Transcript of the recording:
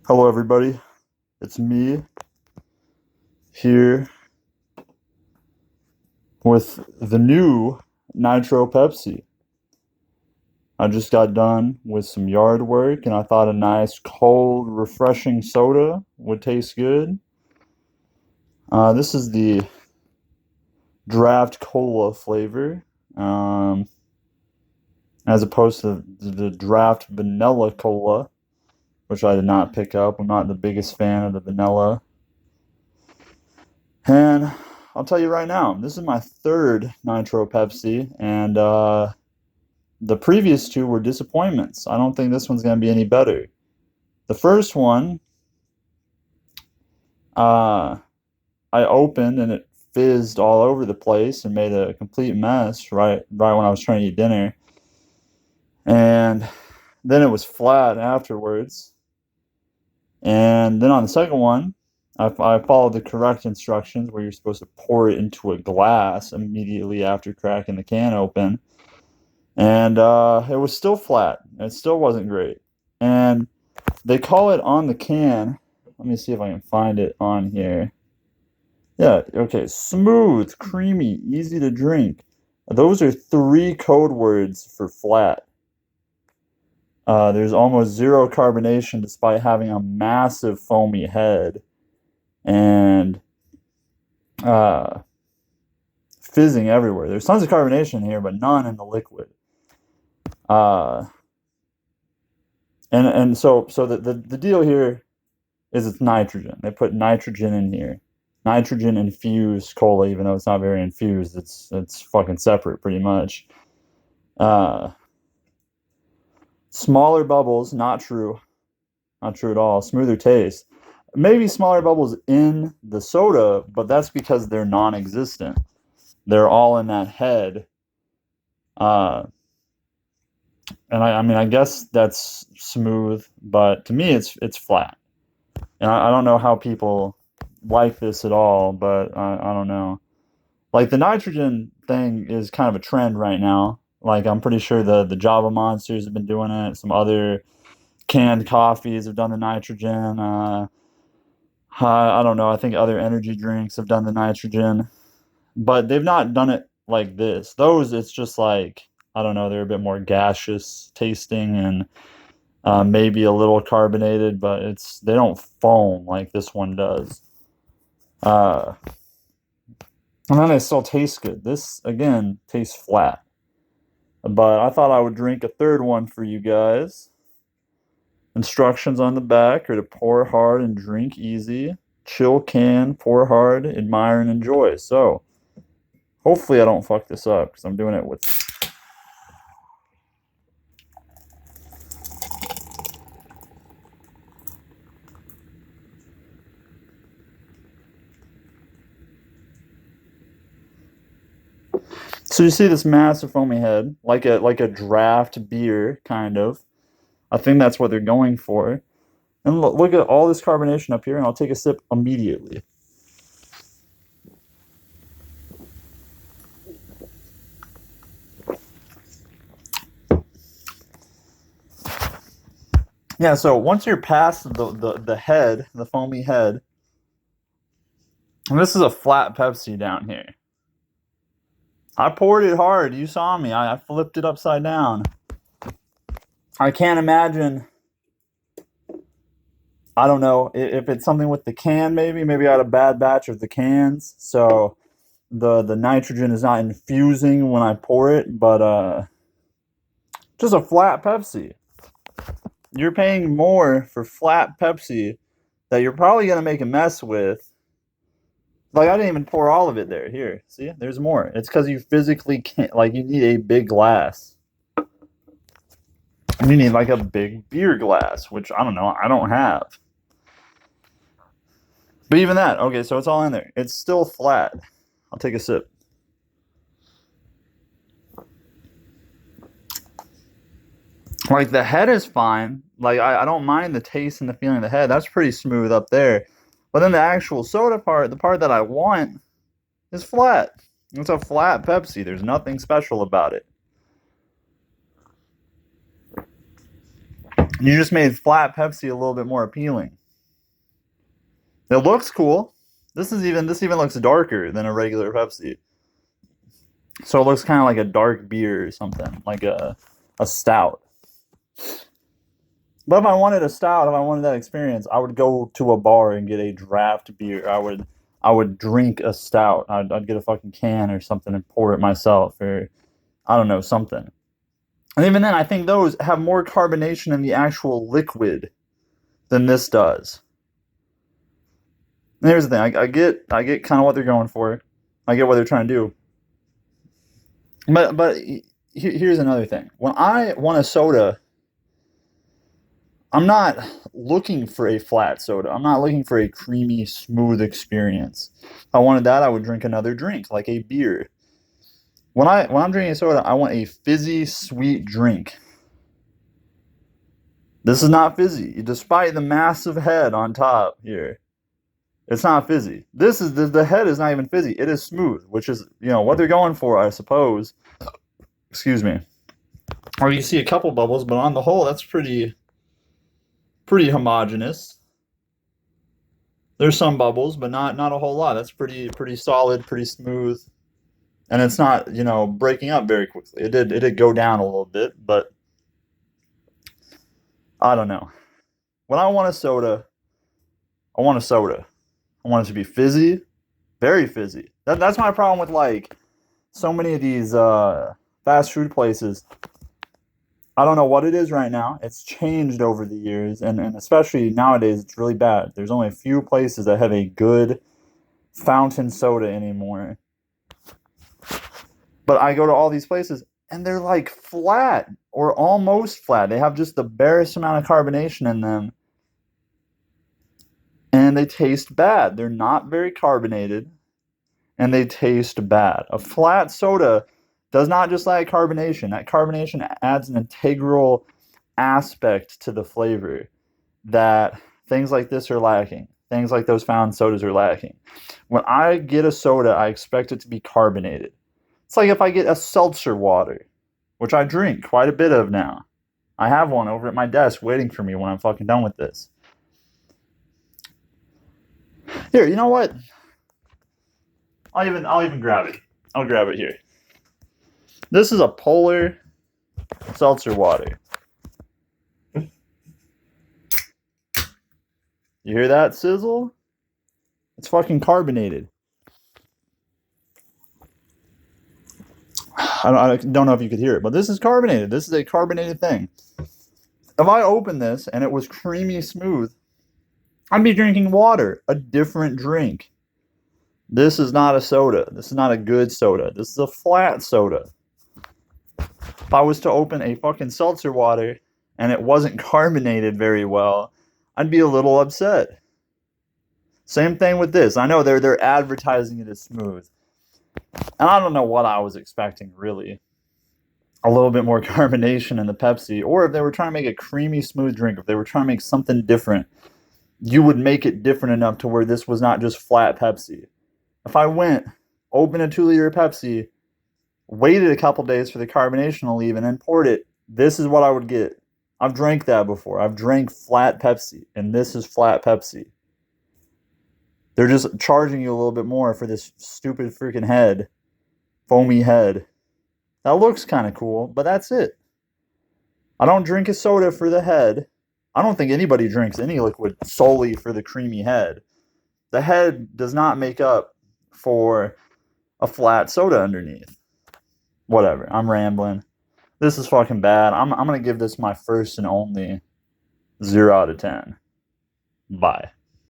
Hello, everybody. It's me here with the new Nitro Pepsi. I just got done with some yard work and I thought a nice, cold, refreshing soda would taste good. This is the draft cola flavor, um, as opposed to the draft vanilla cola, which I did not pick up. I'm not the biggest fan of the vanilla. And I'll tell you right now, this is my third Nitro Pepsi, and the previous two were disappointments. I don't think this one's going to be any better. The first one, uh, I opened and it fizzed all over the place and made a complete mess right when I was trying to eat dinner. And then it was flat afterwards. And then on the second one, I followed the correct instructions where you're supposed to pour it into a glass immediately after cracking the can open. And it was still flat. It still wasn't great. And they call it on the can. Let me see if I can find it on here. Yeah, okay. Smooth, creamy, easy to drink. Those are three code words for flat. There's almost zero carbonation despite having a massive foamy head. And uh, fizzing everywhere. There's tons of carbonation here, but none in the liquid. Uh, and so the deal here is it's nitrogen. They put nitrogen in here. Nitrogen infused cola, even though it's not very infused, it's fucking separate pretty much. Uh, Smaller bubbles, not true. Not true at all. Smoother taste. Maybe smaller bubbles in the soda, but that's because they're non-existent. They're all in that head. Uh, and I mean, I guess that's smooth, but to me, it's flat. And I don't know how people like this at all, but I don't know. Like the nitrogen thing is kind of a trend right now. Like I'm pretty sure the Java Monsters have been doing it. Some other canned coffees have done the nitrogen. I don't know. I think other energy drinks have done the nitrogen, but they've not done it like this. Those, it's just like, I don't know, they're a bit more gaseous tasting and maybe a little carbonated, but they don't foam like this one does. Uh, and then they still taste good. This, again, tastes flat. But I thought I would drink a third one for you guys. Instructions on the back are to pour hard and drink easy. Chill can, pour hard, admire and enjoy. So, hopefully I don't fuck this up because I'm doing it with... So you see this massive foamy head, like a draft beer, kind of. I think that's what they're going for. And look at all this carbonation up here, and I'll take a sip immediately. Yeah, so once you're past the head, the foamy head, and this is a flat Pepsi down here. I poured it hard. You saw me. I flipped it upside down. I can't imagine. I don't know if it's something with the can. Maybe I had a bad batch of the cans, so the nitrogen is not infusing when I pour it. But just a flat Pepsi. You're paying more for flat Pepsi that you're probably gonna make a mess with. Like I didn't even pour all of it there. Here, see, there's more. It's because you physically can't. Like you need a big glass. You need like a big beer glass, which I don't know. I don't have. But even that, okay, so it's all in there. It's still flat. I'll take a sip. Like the head is fine. Like I don't mind the taste and the feeling of the head. That's pretty smooth up there. But then the actual soda part, the part that I want, is flat. It's a flat Pepsi. There's nothing special about it. You just made flat Pepsi a little bit more appealing. It looks cool. This even looks darker than a regular Pepsi. So it looks kind of like a dark beer or something, like a stout. But if I wanted a stout, if I wanted that experience, I would go to a bar and get a draft beer. I would drink a stout. I'd get a fucking can or something and pour it myself, or I don't know, something. And even then, I think those have more carbonation in the actual liquid than this does. And here's the thing: I get kind of what they're going for. I get what they're trying to do. But here's another thing: when I want a soda, I'm not looking for a flat soda. I'm not looking for a creamy, smooth experience. If I wanted that, I would drink another drink, like a beer. When I'm drinking a soda, I want a fizzy, sweet drink. This is not fizzy, despite the massive head on top here. It's not fizzy. This is the head is not even fizzy. It is smooth, which is what they're going for, I suppose. Excuse me. Or you see a couple bubbles, but on the whole, that's pretty homogeneous. There's some bubbles, but not a whole lot. That's pretty solid, pretty smooth, and it's not breaking up very quickly. It did go down a little bit, but I don't know. When I want a soda, I want a soda. I want it to be fizzy, very fizzy. That's my problem with like so many of these fast food places. I don't know what it is right now. It's changed over the years, and especially nowadays, it's really bad. There's only a few places that have a good fountain soda anymore. But I go to all these places, and they're like flat or almost flat. They have just the barest amount of carbonation in them, and they taste bad. They're not very carbonated, and they taste bad. A flat soda does not just lack carbonation. That carbonation adds an integral aspect to the flavor that things like this are lacking. Things like those fountain sodas are lacking. When I get a soda, I expect it to be carbonated. It's like if I get a seltzer water, which I drink quite a bit of now. I have one over at my desk waiting for me when I'm fucking done with this. Here, you know what? I'll even grab it. I'll grab it here. This is a Polar seltzer water. You hear that sizzle? It's fucking carbonated. I don't know if you could hear it, but this is carbonated. This is a carbonated thing. If I open this and it was creamy smooth, I'd be drinking water, a different drink. This is not a soda. This is not a good soda. This is a flat soda. If I was to open a fucking seltzer water and it wasn't carbonated very well, I'd be a little upset. Same thing with this. I know they're advertising it as smooth. And I don't know what I was expecting, really. A little bit more carbonation in the Pepsi. Or if they were trying to make a creamy, smooth drink, if they were trying to make something different, you would make it different enough to where this was not just flat Pepsi. If I went, opened a 2-liter Pepsi, waited a couple days for the carbonation to leave, and then poured it, this is what I would get. I've drank that before. I've drank flat Pepsi, and this is flat Pepsi. They're just charging you a little bit more for this stupid freaking head, foamy head. That looks kind of cool, but that's it. I don't drink a soda for the head. I don't think anybody drinks any liquid solely for the creamy head. The head does not make up for a flat soda underneath. Whatever, I'm rambling. This is fucking bad. I'm going to give this my first and only 0 out of 10. Bye.